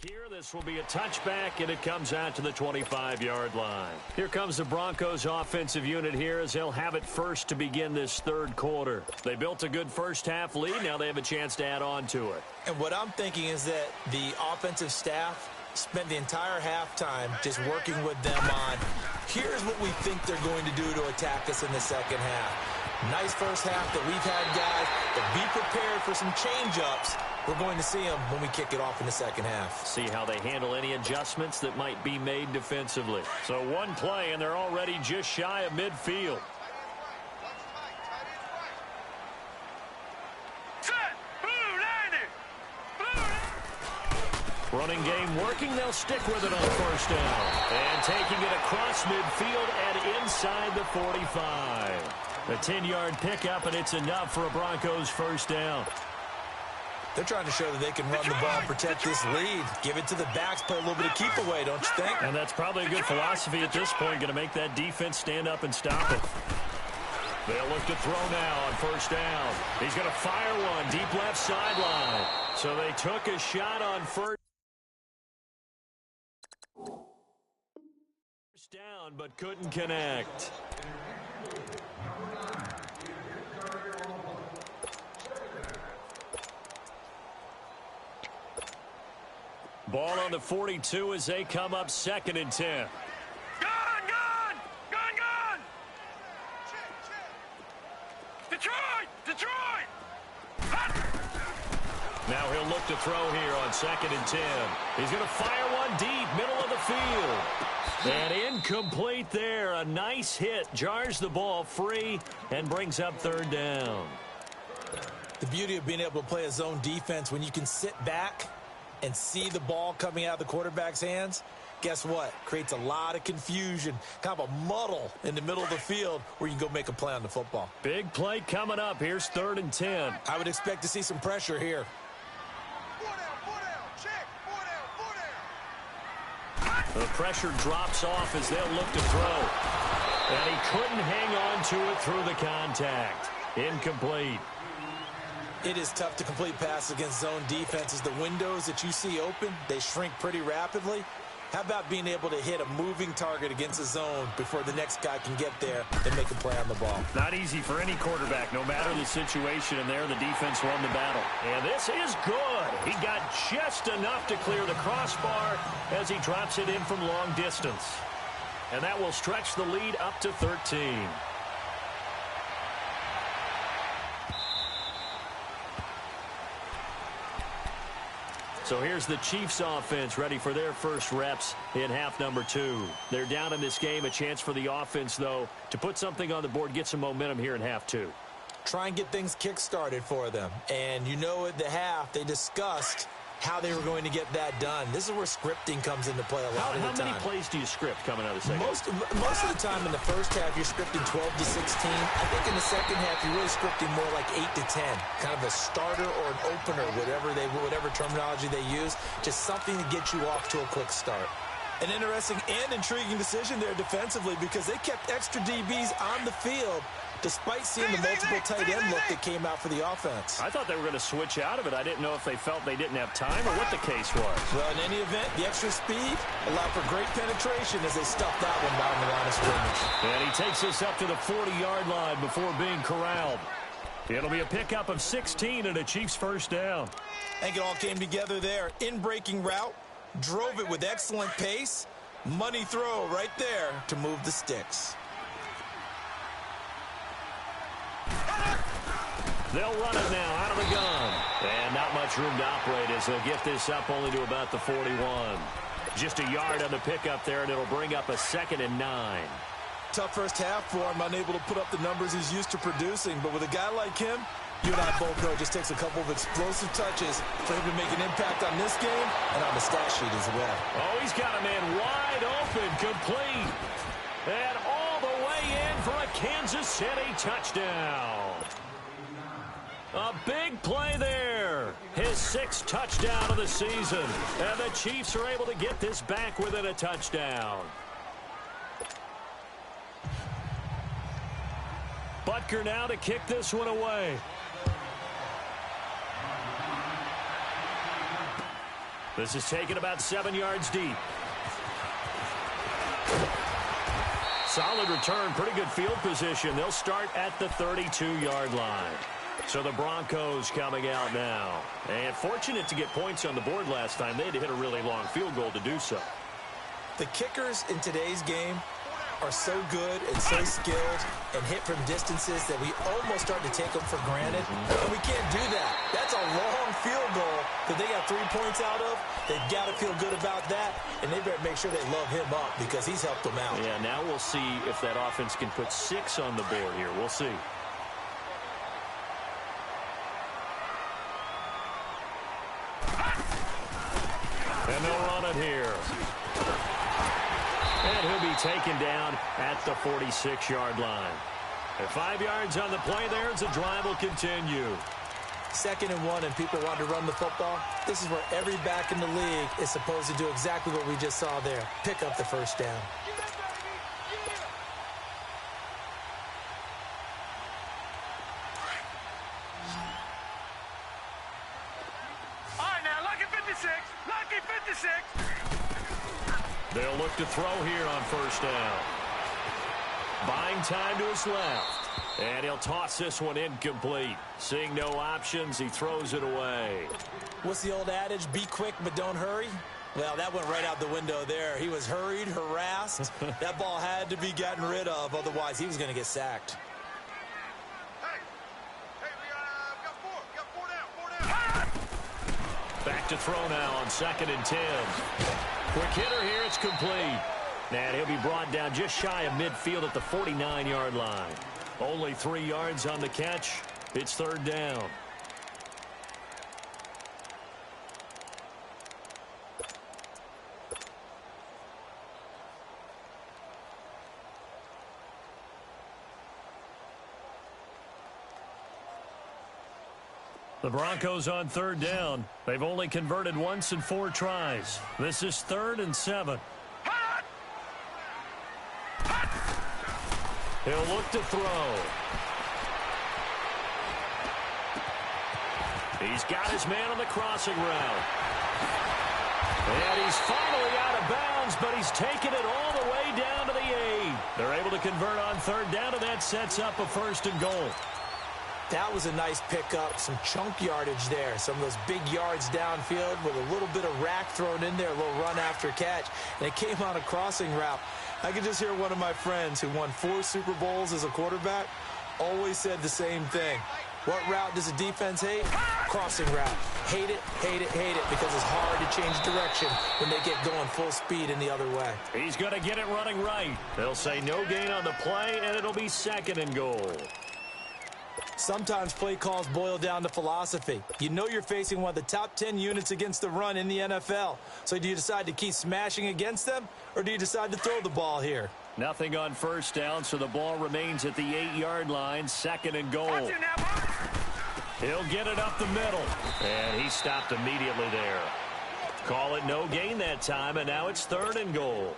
Here, this will be a touchback, and it comes out to the 25-yard line. Here comes the Broncos offensive unit here as they'll have it first to begin this third quarter. They built a good first-half lead. Now they have a chance to add on to it. And what I'm thinking is that the offensive staff spent the entire halftime just working with them on, here's what we think they're going to do to attack us in the second half. Nice first half that we've had, guys, but be prepared for some change-ups. We're going to see them when we kick it off in the second half. See how they handle any adjustments that might be made defensively. So one play, and they're already just shy of midfield. Running game working. They'll stick with it on first down. And taking it across midfield and inside the 45. A 10-yard pickup, and it's enough for a Broncos first down. They're trying to show that they can run the ball and protect this lead. Give it to the backs, play a little bit of keep away, don't you think? And that's probably a good philosophy at this point, going to make that defense stand up and stop it. They'll look to throw now on first down. He's going to fire one deep left sideline. So they took a shot on first down, but couldn't connect. Ball on the 42 as they come up 2nd and 10. Gun! Detroit! Now he'll look to throw here on 2nd and 10. He's going to fire one deep, middle of the field. And incomplete there. A nice hit. Jars the ball free and brings up 3rd down. The beauty of being able to play a zone defense when you can sit back and see the ball coming out of the quarterback's hands, guess what? Creates a lot of confusion, kind of a muddle in the middle of the field where you can go make a play on the football. Big play coming up. Here's 3rd and 10. I would expect to see some pressure here. The pressure drops off as they'll look to throw. And he couldn't hang on to it through the contact. Incomplete. It is tough to complete passes against zone defenses. The windows that you see open, they shrink pretty rapidly. How about being able to hit a moving target against a zone before the next guy can get there and make a play on the ball? Not easy for any quarterback, no matter the situation, and there the defense won the battle. And this is good. He got just enough to clear the crossbar as he drops it in from long distance. And that will stretch the lead up to 13. So here's the Chiefs offense ready for their first reps in half number 2. They're down in this game. A chance for the offense, though, to put something on the board, get some momentum here in half 2. Try and get things kick-started for them. And you know at the half they discussed how they were going to get that done. This is where scripting comes into play a lot of the time. How many plays do you script coming out of the second? Most of the time in the first half, you're scripting 12 to 16. I think in the second half, you're really scripting more like 8 to 10. Kind of a starter or an opener, whatever terminology they use. Just something to get you off to a quick start. An interesting and intriguing decision there defensively because they kept extra DBs on the field despite seeing the multiple tight end look that came out for the offense. I thought they were going to switch out of it. I didn't know if they felt they didn't have time or what the case was. Well, in any event, the extra speed allowed for great penetration as they stuffed that one down the line of scrimmage. And he takes us up to the 40-yard line before being corralled. It'll be a pickup of 16 and a Chiefs first down. I think it all came together there. In-breaking route, drove it with excellent pace. Money throw right there to move the sticks. They'll run it now out of the gun. And not much room to operate as they'll get this up only to about the 41. Just a yard on the pickup there, and it'll bring up a 2nd and 9. Tough first half for him, unable to put up the numbers he's used to producing. But with a guy like him, you and I both know it just takes a couple of explosive touches for him to make an impact on this game and on the stat sheet as well. Oh, he's got a man wide open, complete. And all the way in for a Kansas City touchdown. A big play there. His 6th touchdown of the season. And the Chiefs are able to get this back within a touchdown. Butker now to kick this one away. This is taken about 7 yards deep. Solid return, pretty good field position. They'll start at the 32-yard line. So the Broncos coming out now. And fortunate to get points on the board last time. They had to hit a really long field goal to do so. The kickers in today's game are so good and so skilled and hit from distances that we almost start to take them for granted. And we can't do that. That's a long field goal that they got 3 points out of. They've got to feel good about that, and they better make sure they love him up because he's helped them out. Yeah, now we'll see if that offense can put 6 on the board here. We'll see. And they'll run it here. And he'll be taken down at the 46-yard line. At 5 yards on the play there, as the drive will continue. 2nd and 1, and people want to run the football. This is where every back in the league is supposed to do exactly what we just saw there. Pick up the first down. All right, now, lucky 56. Lucky 56. They'll look to throw here on first down. Buying time to his left. And he'll toss this one incomplete. Seeing no options, he throws it away. What's the old adage? Be quick, but don't hurry. Well, that went right out the window there. He was hurried, harassed. That ball had to be gotten rid of. Otherwise, he was going to get sacked. Hey, we got 4 down. Back to throw now on 2nd and 10. Quick hitter here. It's complete. And he'll be brought down just shy of midfield at the 49-yard line. Only 3 yards on the catch. It's 3rd down. The Broncos on 3rd down. They've only converted once in 4 tries. This is 3rd and 7. He'll look to throw. He's got his man on the crossing route. And he's finally out of bounds, but he's taken it all the way down to the 8. They're able to convert on 3rd down, and that sets up a 1st and goal. That was a nice pickup, some chunk yardage there. Some of those big yards downfield with a little bit of rack thrown in there, a little run after catch. And it came on a crossing route. I could just hear one of my friends who won 4 Super Bowls as a quarterback always said the same thing. What route does a defense hate? Crossing route. Hate it, hate it, hate it, because it's hard to change direction when they get going full speed in the other way. He's going to get it running right. They'll say no gain on the play, and it'll be 2nd and goal. Sometimes play calls boil down to philosophy. You know you're facing one of the top 10 units against the run in the NFL. So do you decide to keep smashing against them, or do you decide to throw the ball here? Nothing on 1st down, so the ball remains at the 8-yard line, 2nd and goal. He'll get it up the middle, and he stopped immediately there. Call it no gain that time, and now it's 3rd and goal.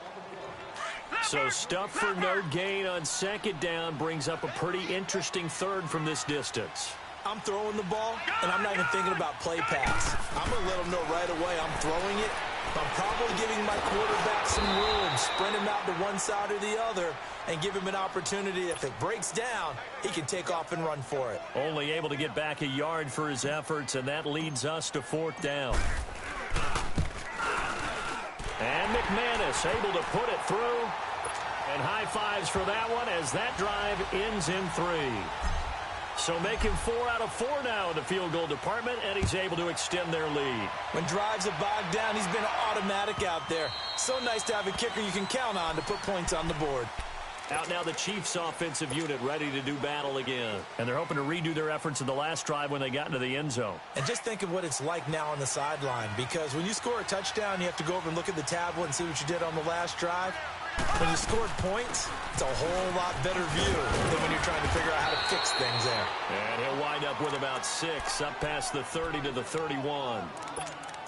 So stuff for no gain on 2nd down brings up a pretty interesting 3rd from this distance. I'm throwing the ball, and I'm not even thinking about play pass. I'm going to let him know right away I'm throwing it. I'm probably giving my quarterback some room, spread him out to one side or the other, and give him an opportunity. If it breaks down, he can take off and run for it. Only able to get back a yard for his efforts, and that leads us to 4th down. And McManus able to put it through. And high fives for that one as that drive ends in 3. So making 4 out of 4 now in the field goal department, and he's able to extend their lead. When drives are bogged down, he's been automatic out there. So nice to have a kicker you can count on to put points on the board. Out now the Chiefs offensive unit ready to do battle again. And they're hoping to redo their efforts in the last drive when they got into the end zone. And just think of what it's like now on the sideline, because when you score a touchdown, you have to go over and look at the tablet and see what you did on the last drive. When you scored points, it's a whole lot better view than when you're trying to figure out how to fix things there. And he'll wind up with about 6, up past the 30 to the 31.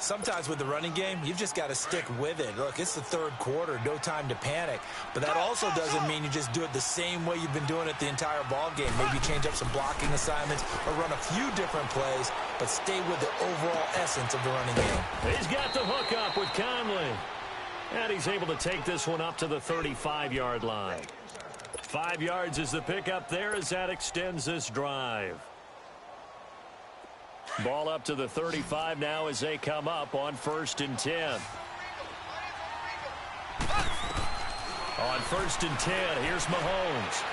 Sometimes with the running game, you've just got to stick with it. Look, it's the third quarter, no time to panic. But that also doesn't mean you just do it the same way you've been doing it the entire ball game. Maybe change up some blocking assignments or run a few different plays, but stay with the overall essence of the running game. He's got the hook up with Conley. And he's able to take this one up to the 35-yard line. 5 yards is the pickup there as that extends this drive. Ball up to the 35 now as they come up on 1st and 10. On 1st and 10, here's Mahomes.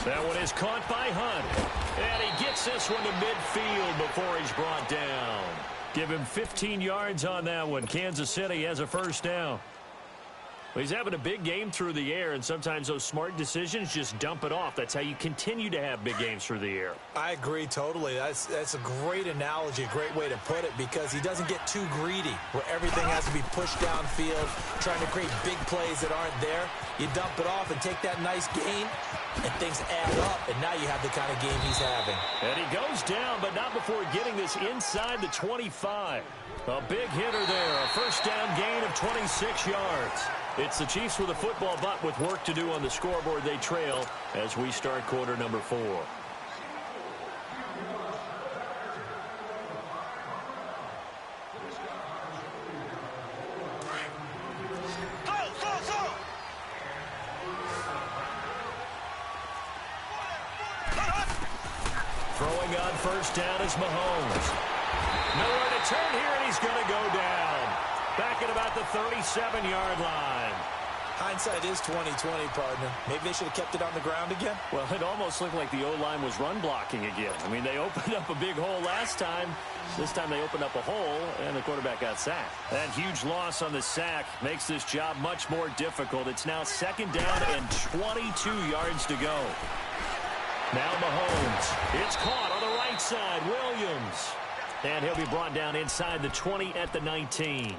That one is caught by Hunt. And he gets this one to midfield before he's brought down. Give him 15 yards on that one. Kansas City has a first down. Well, he's having a big game through the air, and sometimes those smart decisions just dump it off. That's how you continue to have big games through the air. I agree totally. That's a great analogy, a great way to put it, because he doesn't get too greedy where everything has to be pushed downfield, trying to create big plays that aren't there. You dump it off and take that nice gain, and things add up, and now you have the kind of game he's having. And he goes down, but not before getting this inside the 25. A big hitter there, a first down gain of 26 yards. It's the Chiefs with a football, but with work to do on the scoreboard, they trail as we start quarter number 4. Throwing on first down is Mahomes. Nowhere to turn here, and he's going to go down. Back at about the 37-yard line. Hindsight is 20/20, partner. Maybe they should have kept it on the ground again. Well, it almost looked like the O-line was run blocking again. I mean, they opened up a big hole last time. This time they opened up a hole, and the quarterback got sacked. That huge loss on the sack makes this job much more difficult. It's now 2nd down and 22 yards to go. Now Mahomes. It's caught on the right side. Williams. And he'll be brought down inside the 20 at the 19.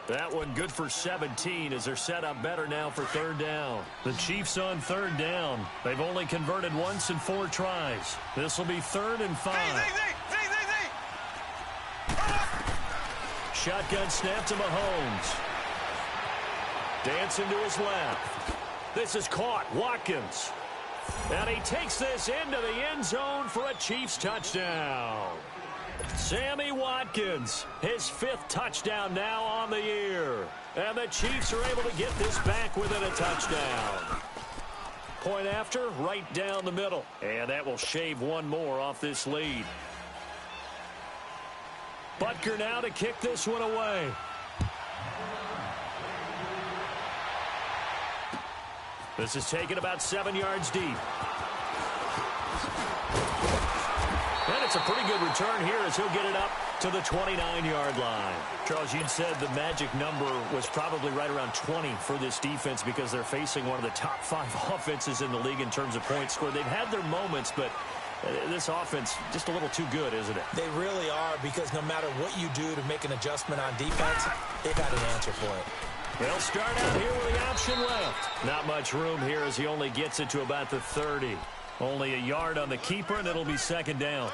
That one good for 17 as they're set up better now for 3rd down. The Chiefs on 3rd down. They've only converted once in 4 tries. This will be 3rd and 5. Shotgun snap to Mahomes. Dancing to his left. This is caught. Watkins. And he takes this into the end zone for a Chiefs touchdown. Sammy Watkins, his 5th touchdown now on the year. And the Chiefs are able to get this back within a touchdown. Point after, right down the middle. And that will shave one more off this lead. Butker now to kick this one away. This is taken about 7 yards deep. And it's a pretty good return here as he'll get it up to the 29-yard line. Charles, you'd said the magic number was probably right around 20 for this defense because they're facing one of the top 5 offenses in the league in terms of points scored. They've had their moments, but this offense just a little too good, isn't it? They really are, because no matter what you do to make an adjustment on defense, they've had an answer for it. They'll start out here with the option left. Not much room here as he only gets it to about the 30. Only a yard on the keeper, and it'll be 2nd down.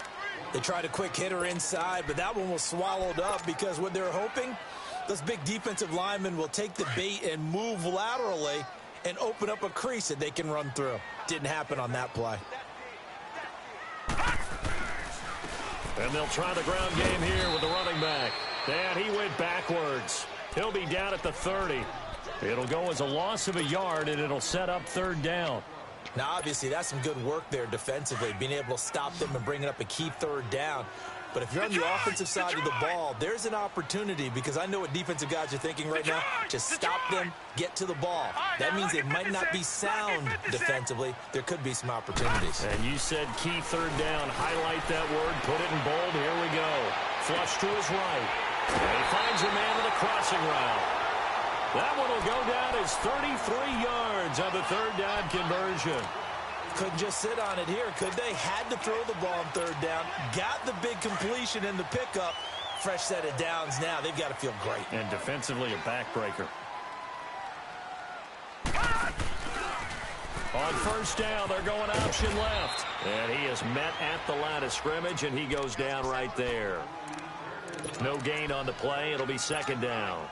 They tried a quick hitter inside, but that one was swallowed up because what they're hoping, those big defensive linemen will take the bait and move laterally and open up a crease that they can run through. Didn't happen on that play. And they'll try the ground game here with the running back. And he went backwards. He'll be down at the 30. It'll go as a loss of a yard, and it'll set up 3rd down. Now, obviously, that's some good work there defensively, being able to stop them and bringing up a key 3rd down. But if you're on the offensive side of the ball, there's an opportunity, because I know what defensive guys are thinking right now. Just stop them, get to the ball. That means they might not be sound defensively. There could be some opportunities. And you said key 3rd down. Highlight that word, put it in bold. Here we go. Flush to his right. And he finds a man with a crossing route. That one will go down as 33 yards on the 3rd down conversion. Couldn't just sit on it here, could they? Had to throw the ball on 3rd down. Got the big completion in the pickup. Fresh set of downs now. They've got to feel great. And defensively, a backbreaker. On 1st down, they're going option left. And he is met at the line of scrimmage, and he goes down right there. No gain on the play. It'll be second down.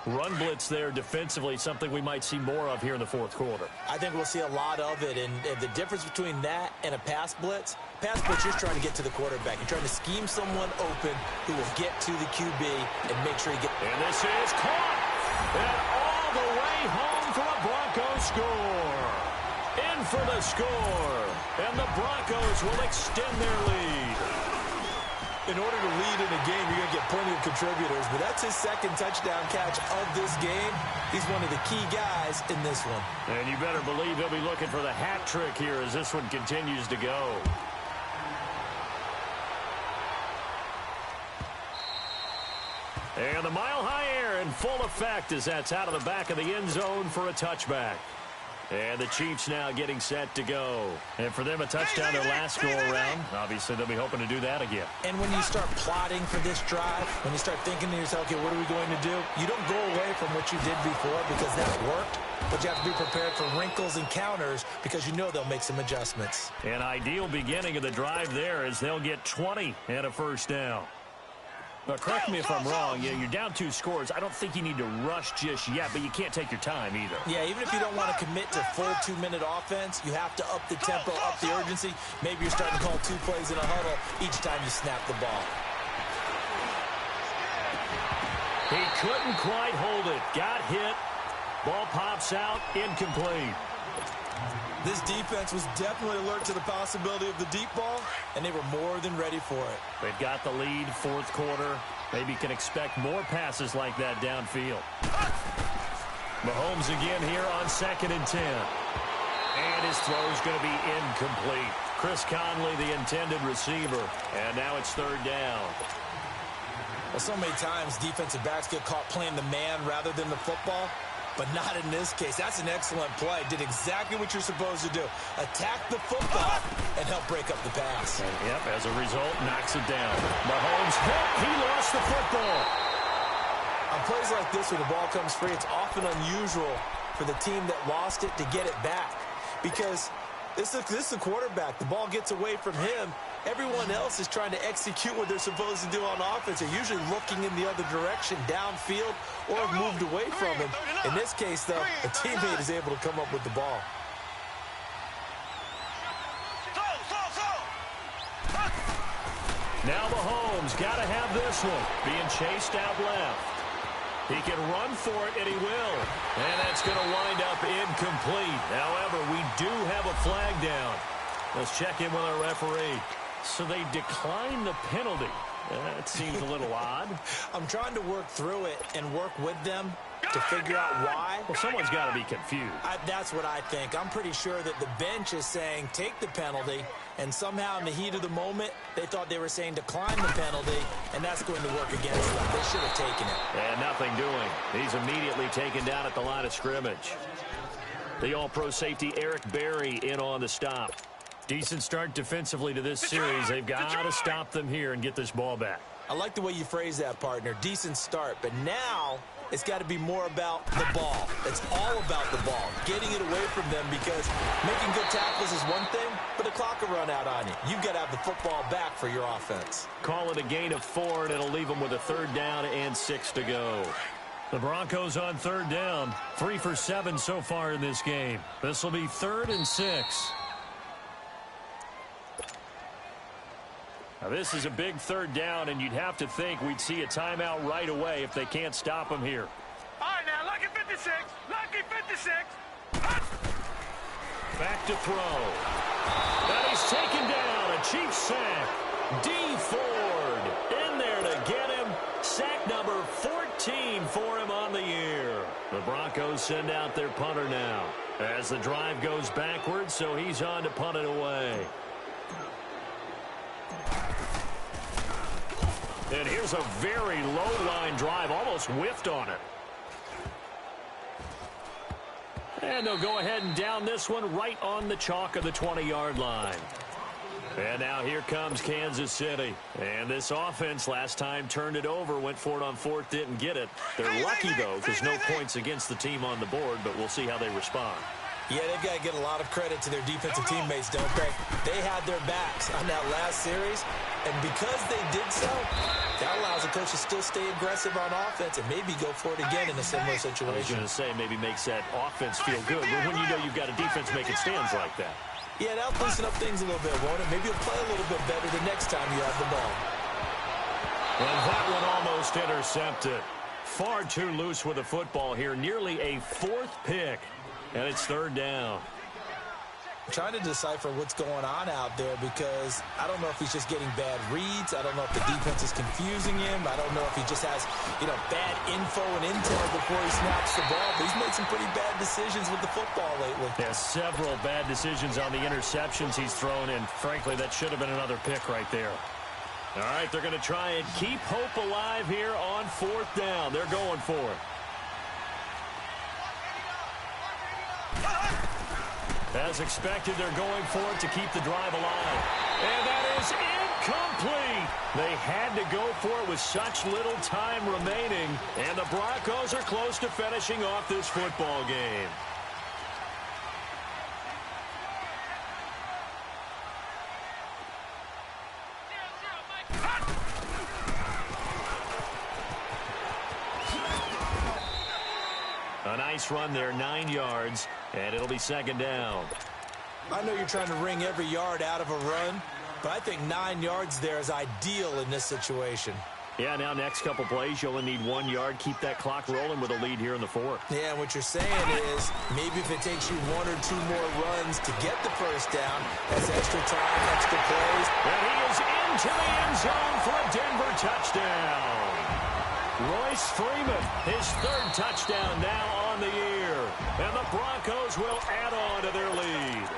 Run blitz there defensively, something we might see more of here in the fourth quarter. I think we'll see a lot of it, and the difference between that and a pass blitz, you're trying to get to the quarterback. You're trying to scheme someone open who will get to the QB and make sure he gets... And this is caught, and all the way home for a Broncos score. In for the score, and the Broncos will extend their lead. In order to lead in a game, you're going to get plenty of contributors, but that's his second touchdown catch of this game. He's one of the key guys in this one. And you better believe he'll be looking for the hat trick here as this one continues to go. And the mile-high air in full effect as that's out of the back of the end zone for a touchback. And the Chiefs now getting set to go. And for them, a touchdown their last go-around. Obviously, they'll be hoping to do that again. And when you start plotting for this drive, when you start thinking to yourself, okay, what are we going to do? You don't go away from what you did before because that worked. But you have to be prepared for wrinkles and counters because you know they'll make some adjustments. An ideal beginning of the drive there as they'll get 20 and a first down. Now, correct me if I'm wrong. You're down 2 scores. I don't think you need to rush just yet, but you can't take your time either. Yeah, even if you don't want to commit to full 2-minute offense, you have to up the tempo, up the urgency. Maybe you're starting to call 2 plays in a huddle each time you snap the ball. He couldn't quite hold it. Got hit. Ball pops out. Incomplete. This defense was definitely alert to the possibility of the deep ball, and they were more than ready for it. They've got the lead, fourth quarter. Maybe can expect more passes like that downfield. Mahomes again here on 2nd and 10. And his throw's going to be incomplete. Chris Conley, the intended receiver. And now it's 3rd down. Well, so many times defensive backs get caught playing the man rather than the football. But not in this case. That's an excellent play. Did exactly what you're supposed to do. Attack the football and help break up the pass. And, yep, as a result, knocks it down. Mahomes hit. He lost the football. On plays like this where the ball comes free, it's often unusual for the team that lost it to get it back. Because this is the quarterback. The ball gets away from him. Everyone else is trying to execute what they're supposed to do on offense. They're usually looking in the other direction, downfield, or have moved away from him. In this case, though, a teammate is able to come up with the ball. Now Mahomes got to have this one. Being chased out left. He can run for it, and he will. And that's going to wind up incomplete. However, we do have a flag down. Let's check in with our referee. So they decline the penalty. That seems a little odd. I'm trying to work through it and work with them to figure out why. Well, someone's got to be confused. That's what I think. I'm pretty sure that the bench is saying take the penalty, and somehow in the heat of the moment, they thought they were saying decline the penalty, and that's going to work against them. They should have taken it. And nothing doing. He's immediately taken down at the line of scrimmage. The all-pro safety Eric Berry in on the stop. Decent start defensively to this series. They've got to stop them here and get this ball back. I like the way you phrase that, partner. Decent start. But now it's got to be more about the ball. It's all about the ball. Getting it away from them because making good tackles is one thing, but the clock will run out on you. You've got to have the football back for your offense. Call it a gain of 4, and it'll leave them with a 3rd down and 6 to go. The Broncos on 3rd down. 3 for 7 so far in this game. This will be 3rd and 6. Now, this is a big 3rd down, and you'd have to think we'd see a timeout right away if they can't stop them here. All right, now, lucky 56. Lucky 56. Back to throw. And he's taken down. A Chiefs sack. D. Ford in there to get him. Sack number 14 for him on the year. The Broncos send out their punter now as the drive goes backwards, so he's on to punt it away. And here's a very low-line drive, almost whiffed on it. And they'll go ahead and down this one right on the chalk of the 20-yard line. And now here comes Kansas City. And this offense last time turned it over, went for it on 4th, didn't get it. They're lucky, though, because no points against the team on the board, but we'll see how they respond. Yeah, they've got to get a lot of credit to their defensive teammates, don't they? They had their backs on that last series, and because they did so, that allows the coach to still stay aggressive on offense and maybe go for it again in a similar situation. I was going to say maybe makes that offense feel good, but when you know you've got a defense making stands like that. Yeah, that'll loosen up things a little bit, won't it? Maybe you'll play a little bit better the next time you have the ball. And that one almost intercepted. Far too loose with the football here. Nearly a fourth pick. And it's third down. I'm trying to decipher what's going on out there because I don't know if he's just getting bad reads. I don't know if the defense is confusing him. I don't know if he just has, bad info and intel before he snaps the ball. But he's made some pretty bad decisions with the football lately. Yeah, several bad decisions on the interceptions he's thrown, and frankly, that should have been another pick right there. All right, they're going to try and keep hope alive here on fourth down. They're going for it. As expected, they're going for it to keep the drive alive. And that is incomplete. They had to go for it with such little time remaining. And the Broncos are close to finishing off this football game. A nice run there, 9 yards, and it'll be second down. I know you're trying to wring every yard out of a run, but I think 9 yards there is ideal in this situation. Yeah, now next couple plays, you only need 1 yard. Keep that clock rolling with a lead here in the fourth. Yeah, and what you're saying is maybe if it takes you 1 or 2 more runs to get the first down, that's extra time, extra plays. And he is into the end zone for a Denver touchdown. Royce Freeman, his third touchdown now on the year. And the Broncos will add on to their lead.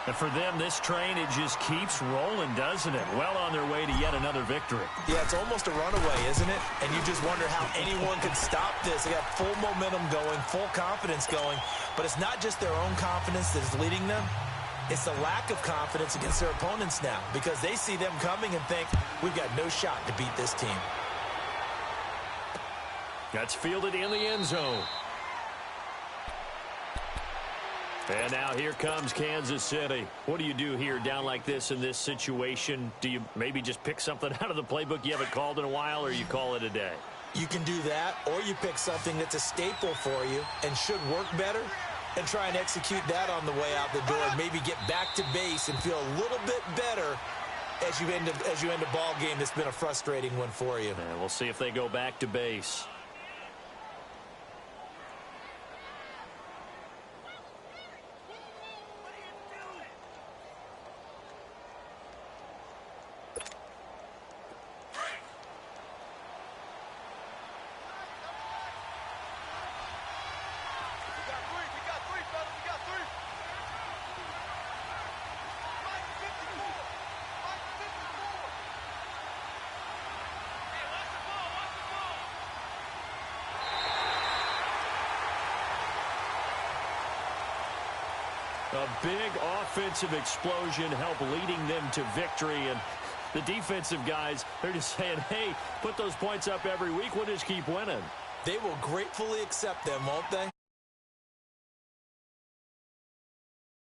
And for them, this train, it just keeps rolling, doesn't it? Well on their way to yet another victory. Yeah, it's almost a runaway, isn't it? And you just wonder how anyone can stop this. They got full momentum going, full confidence going. But it's not just their own confidence that is leading them. It's the lack of confidence against their opponents now because they see them coming and think, we've got no shot to beat this team. That's fielded in the end zone. And now here comes Kansas City. What do you do here down like this in this situation? Do you maybe just pick something out of the playbook you haven't called in a while, or you call it a day? You can do that, or you pick something that's a staple for you and should work better and try and execute that on the way out the door and maybe get back to base and feel a little bit better as you end a ball game that's been a frustrating one for you. And we'll see if they go back to base. A big offensive explosion helped leading them to victory. And the defensive guys, they're just saying, hey, put those points up every week. We'll just keep winning. They will gratefully accept them, won't they?